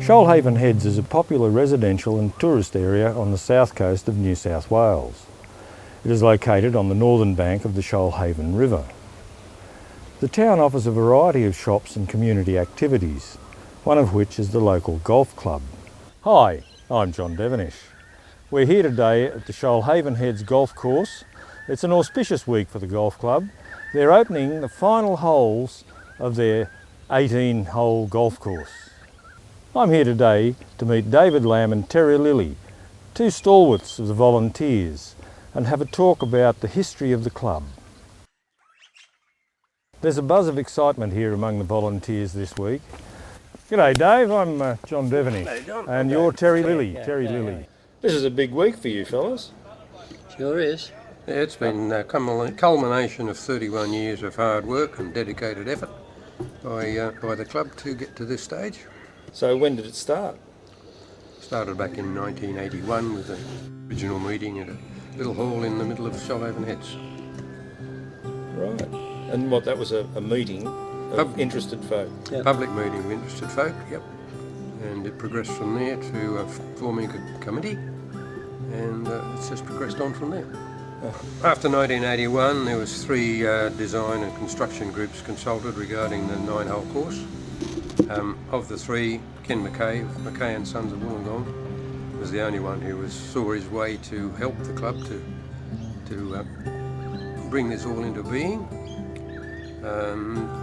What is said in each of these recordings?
Shoalhaven Heads is a popular residential and tourist area on the south coast of New South Wales. It is located on the northern bank of the Shoalhaven River. The town offers a variety of shops and community activities, one of which is the local golf club. Hi, I'm John Devenish. We're here today at the Shoalhaven Heads golf course. It's an auspicious week for the golf club. They're opening the final holes of their 18-hole golf course. I'm here today to meet David Lamb and Terry Lilly, two stalwarts of the volunteers, and have a talk about the history of the club. There's a buzz of excitement here among the volunteers this week. G'day Dave, I'm John Devenish. Hey John. And you're Terry Lilly. Lilly. This is a big week for you fellas. Sure is. Yeah, it's been a culmination of 31 years of hard work and dedicated effort by the club to get to this stage. So when did it start? Started back in 1981 with an original meeting at a little hall in the middle of Shoalhaven Heads. Right. And what, that was a meeting of interested folk? Yep. Public meeting of interested folk, yep. And it progressed from there to forming a committee, and it's just progressed on from there. After 1981, there was three design and construction groups consulted regarding the 9-hole course. Of the three, Ken McKay of McKay and Sons of Wollongong was the only one who saw his way to help the club to bring this all into being.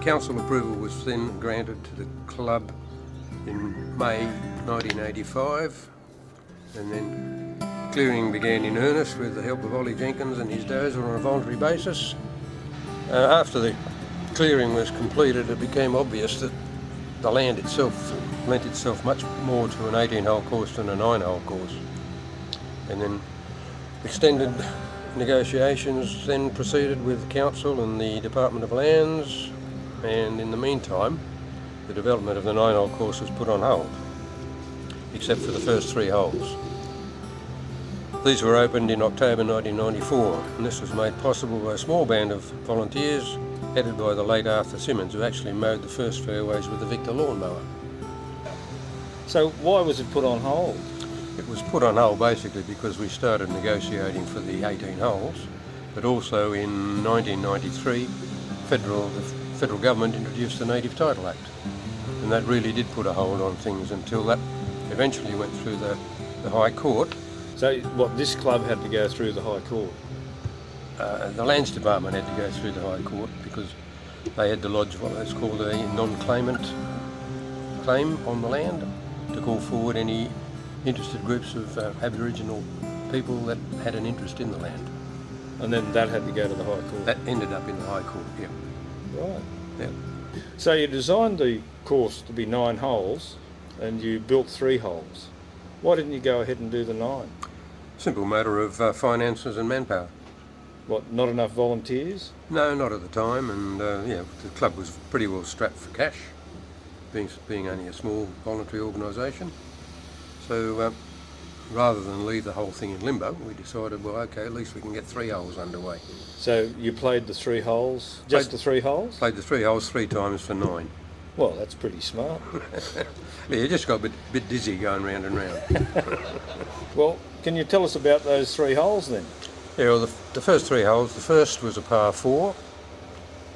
Council approval was then granted to the club in May 1985, and then clearing began in earnest with the help of Ollie Jenkins and his dozer on a voluntary basis. After the clearing was completed, it became obvious that the land itself lent itself much more to an 18-hole course than a 9-hole course. And then extended negotiations then proceeded with the council and the Department of Lands, and in the meantime the development of the 9-hole course was put on hold, except for the first 3 holes. These were opened in October 1994, and this was made possible by a small band of volunteers headed by the late Arthur Simmons, who actually mowed the first fairways with the Victor lawnmower. So why was it put on hold? It was put on hold basically because we started negotiating for the 18 holes, but also in 1993 the federal government introduced the Native Title Act, and that really did put a hold on things until that eventually went through the High Court. So what, this club had to go through the High Court? The Lands Department had to go through the High Court because they had to lodge what is called a non-claimant claim on the land to call forward any interested groups of Aboriginal people that had an interest in the land. And then that had to go to the High Court? That ended up in the High Court, yeah. Right. Yeah. So you designed the course to be 9 holes and you built 3 holes. Why didn't you go ahead and do the 9? Simple matter of finances and manpower. What, not enough volunteers? No, not at the time, and the club was pretty well strapped for cash, being only a small voluntary organisation. So rather than leave the whole thing in limbo, we decided, well, okay, at least we can get 3 holes underway. So you played the 3 holes, just the 3 holes? Played the 3 holes 3 times for 9. Well, that's pretty smart. Yeah, you just got a bit dizzy going round and round. Well, can you tell us about those 3 holes then? Yeah, well, the first 3 holes, the first was a par 4,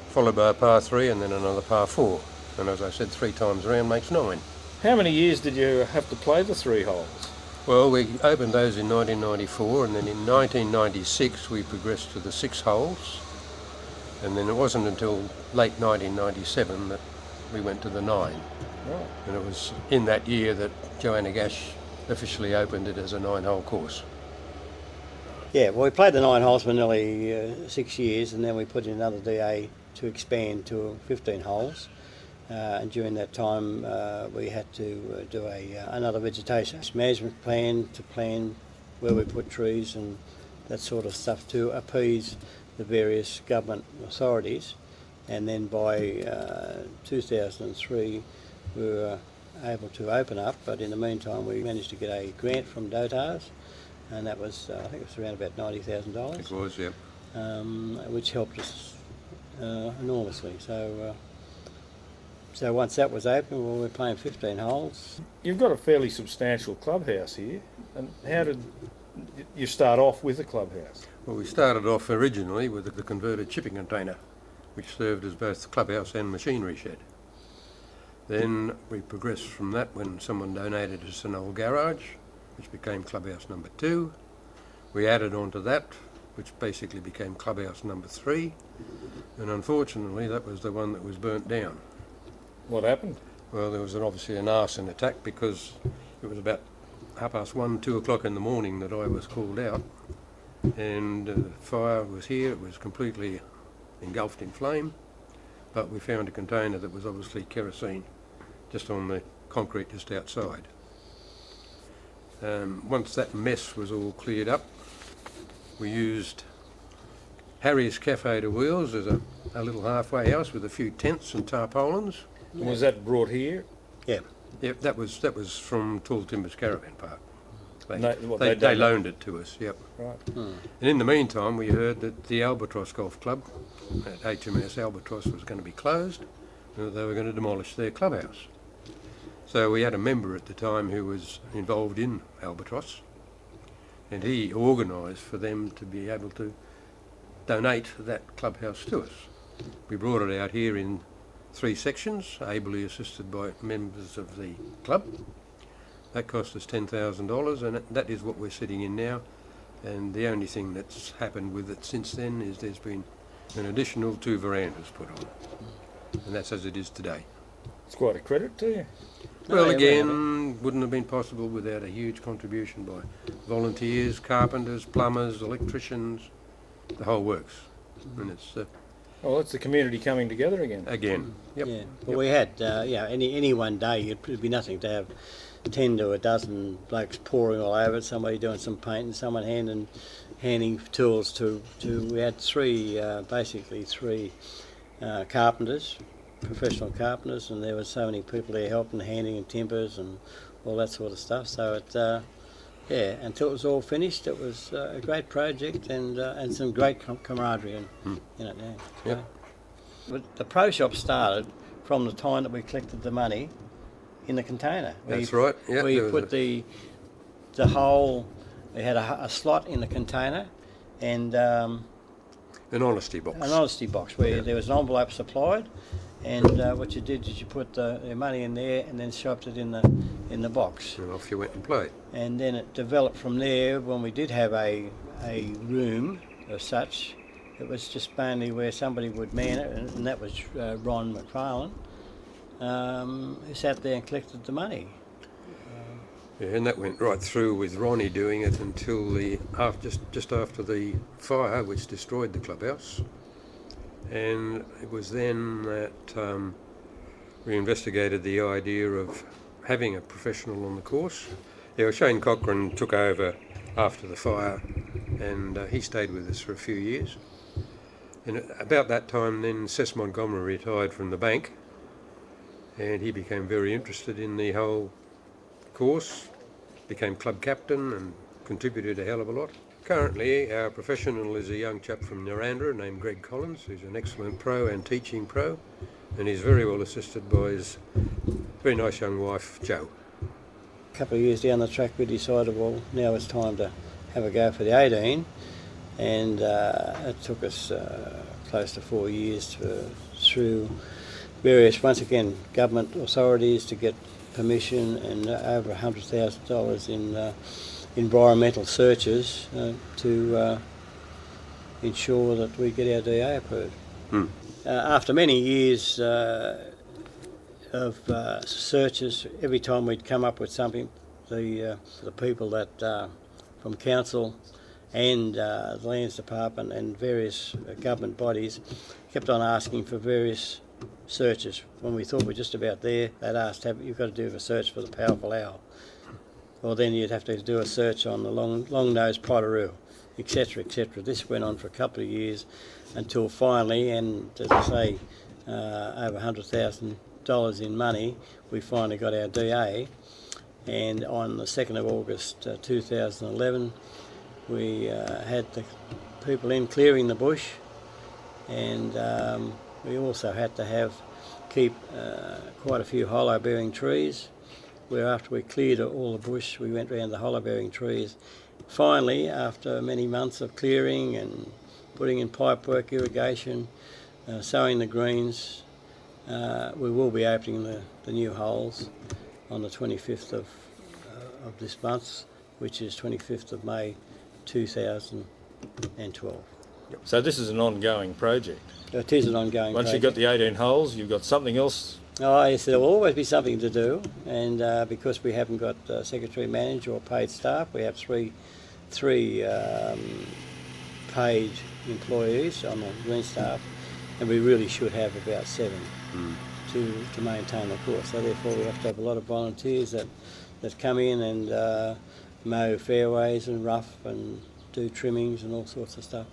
followed by a par 3 and then another par 4. And as I said, 3 times around makes 9. How many years did you have to play the 3 holes? Well, we opened those in 1994, and then in 1996 we progressed to the 6 holes. And then it wasn't until late 1997 that we went to the 9. Right. And it was in that year that Joanna Gash officially opened it as a 9-hole course. Yeah, well, we played the 9 holes for nearly 6 years, and then we put in another DA to expand to 15 holes. And during that time, we had to do another vegetation management plan to plan where we put trees and that sort of stuff to appease the various government authorities. And then by 2003, we were able to open up, but in the meantime, we managed to get a grant from DOTARS, and that was, I think it was around about $90,000. It was, yep. Which helped us enormously. So So once that was open, well, we're playing 15 holes. You've got a fairly substantial clubhouse here, and how did you start off with a clubhouse? Well, we started off originally with the converted shipping container, which served as both the clubhouse and machinery shed. Then we progressed from that when someone donated us an old garage, which became clubhouse number 2. We added on to that, which basically became clubhouse number 3, and unfortunately that was the one that was burnt down. What happened? Well, there was obviously an arson attack, because it was about 1:30, 2 o'clock in the morning that I was called out, and the fire was here. It was completely engulfed in flame, but we found a container that was obviously kerosene just on the concrete just outside. Once that mess was all cleared up, we used Harry's Cafe de Wheels as a little halfway house with a few tents and tarpaulins. And was that brought here? Yeah. Yep, that was from Tall Timbers Caravan Park. They loaned it to us, yep. Right. And in the meantime, we heard that the Albatross Golf Club at HMS Albatross was going to be closed, and that they were going to demolish their clubhouse. So we had a member at the time who was involved in Albatross, and he organised for them to be able to donate that clubhouse to us. We brought it out here in 3 sections, ably assisted by members of the club. That cost us $10,000, and that is what we're sitting in now. And the only thing that's happened with it since then is there's been an additional 2 verandas put on, and that's as it is today. It's quite a credit to you. Well, again, wouldn't have been possible without a huge contribution by volunteers, carpenters, plumbers, electricians, the whole works. And it's Well, it's the community coming together again. yep. Yeah. Well, we had, any one day, it'd be nothing to have 10 to a dozen blokes pouring all over it, somebody doing some painting, someone handing tools to we had basically three carpenters, professional carpenters, and there were so many people there helping, handing and timbers and all that sort of stuff. So until it was all finished, it was a great project and some great camaraderie in it now. Yep. But the pro shop started from the time that we collected the money in the container. That's right. Yeah. We put the whole. We had a slot in the container, and an honesty box. An honesty box where there was an envelope supplied, and what you did is you put the money in there and then shoved it in the box. And off you went and played. And then it developed from there. When we did have a room as such, it was just mainly where somebody would man it, and that was Ron McFarlane, who sat there and collected the money. Yeah, and that went right through with Ronnie doing it until just after the fire, which destroyed the clubhouse. And it was then that we investigated the idea of having a professional on the course. Yeah, Shane Cochran took over after the fire, and he stayed with us for a few years. And about that time then, Cess Montgomery retired from the bank, and he became very interested in the whole course, became club captain and contributed a hell of a lot. Currently, our professional is a young chap from Narandra named Greg Collins, who's an excellent pro and teaching pro, and he's very well assisted by his very nice young wife, Jo. A couple of years down the track, we decided, well, now it's time to have a go for the 18, and it took us close to 4 years through various, once again, government authorities to get permission, and over $100,000 in environmental searches to ensure that we get our DA approved. After many years of searches, every time we'd come up with something, the people that from council and the Lands Department and various government bodies kept on asking for various searches. When we thought we're just about there, they'd asked, you've got to do a search for the powerful owl. Well, then you'd have to do a search on the long-nosed potteroo, etc., etc. This went on for a couple of years until finally, and as I say, over $100,000 in money, we finally got our DA. And on the 2nd of August 2011, we had the people in clearing the bush, and we also had to have keep quite a few hollow-bearing trees, where after we cleared all the bush, we went round the hollow-bearing trees. Finally, after many months of clearing and putting in pipework, irrigation, sowing the greens, we will be opening the new holes on the 25th of this month, which is 25th of May 2012. So this is an ongoing project. It is an ongoing Once project. you've got the 18 holes, you've got something else. Oh, yes, there will always be something to do, and because we haven't got secretary manager or paid staff, we have three paid employees on the green staff, and we really should have about 7 to maintain the course. So therefore we have to have a lot of volunteers that come in and mow fairways and rough and do trimmings and all sorts of stuff.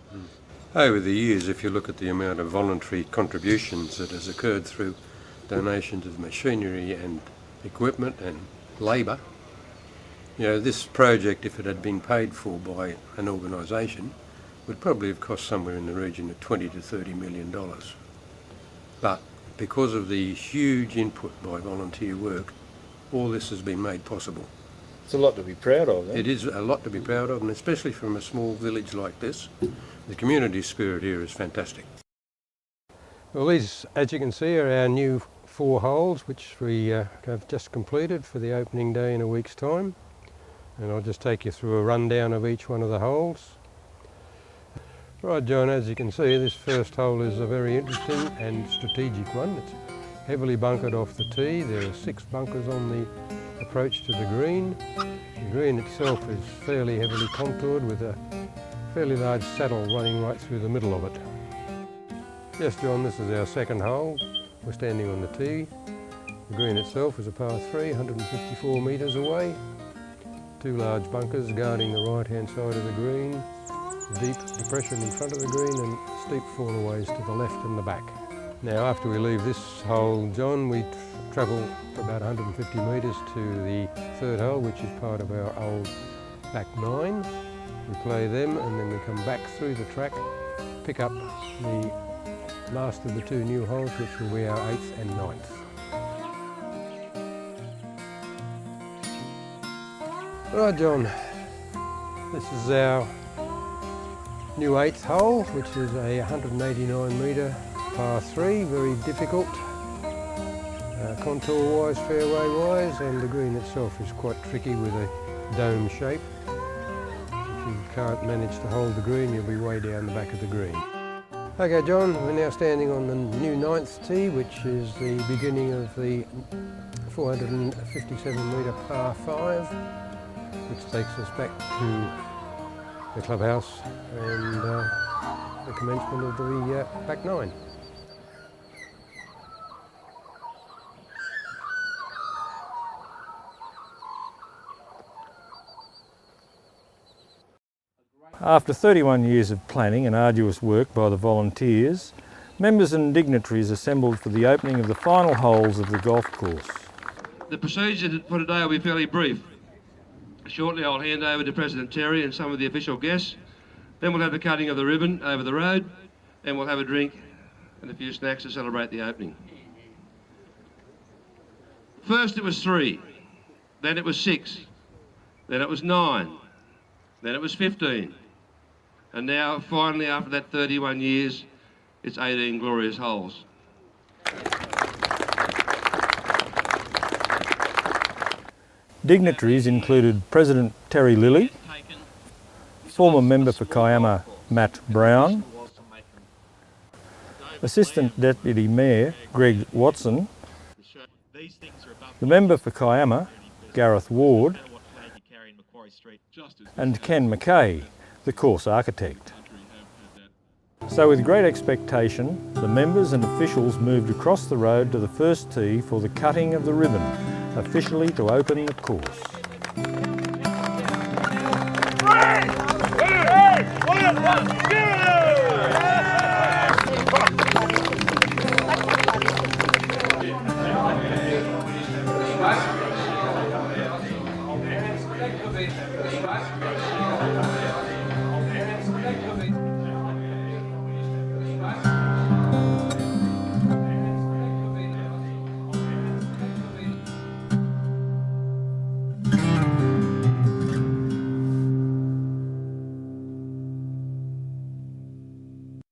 Over the years, if you look at the amount of voluntary contributions that has occurred through donations of machinery and equipment and labour, you know, this project, if it had been paid for by an organisation, would probably have cost somewhere in the region of $20 to $30 million. But because of the huge input by volunteer work, all this has been made possible. It's a lot to be proud of, It is a lot to be proud of, and especially from a small village like this, the community spirit here is fantastic. Well, these, as you can see, are our new 4 holes, which we have just completed for the opening day in a week's time. And I'll just take you through a rundown of each one of the holes. Right, John, as you can see, this first hole is a very interesting and strategic one. It's heavily bunkered off the tee. There are 6 bunkers on the approach to the green. The green itself is fairly heavily contoured with a fairly large saddle running right through the middle of it. Yes, John, this is our second hole. We're standing on the tee. The green itself is a par 3, 154 metres away. 2 large bunkers guarding the right-hand side of the green, deep depression in front of the green and steep fallaways to the left and the back. Now, after we leave this hole, John, we travel for about 150 metres to the third hole, which is part of our old back 9. We play them and then we come back through the track, pick up the last of the 2 new holes, which will be our 8th and 9th. Right, John, this is our new 8th hole, which is a 189 metre par 3, very difficult, contour-wise, fairway-wise, and the green itself is quite tricky with a dome shape. If you can't manage to hold the green, you'll be way down the back of the green. Okay, John, we're now standing on the new 9th tee, which is the beginning of the 457 metre par 5, which takes us back to the clubhouse and the commencement of the back 9. After 31 years of planning and arduous work by the volunteers, members and dignitaries assembled for the opening of the final holes of the golf course. The procedure for today will be fairly brief. Shortly I'll hand over to President Terry and some of the official guests. Then we'll have the cutting of the ribbon over the road, and we'll have a drink and a few snacks to celebrate the opening. First it was 3, then it was 6, then it was 9, then it was 15, and now finally after that 31 years it's 18 glorious holes. Dignitaries included President Terry Lilly, former member for Kiama Matt Brown, Assistant Deputy Mayor Greg Watson, the member for Kiama Gareth Ward, and Ken McKay, the course architect. So with great expectation, the members and officials moved across the road to the first tee for the cutting of the ribbon, officially to open the course. 3, 2, 1.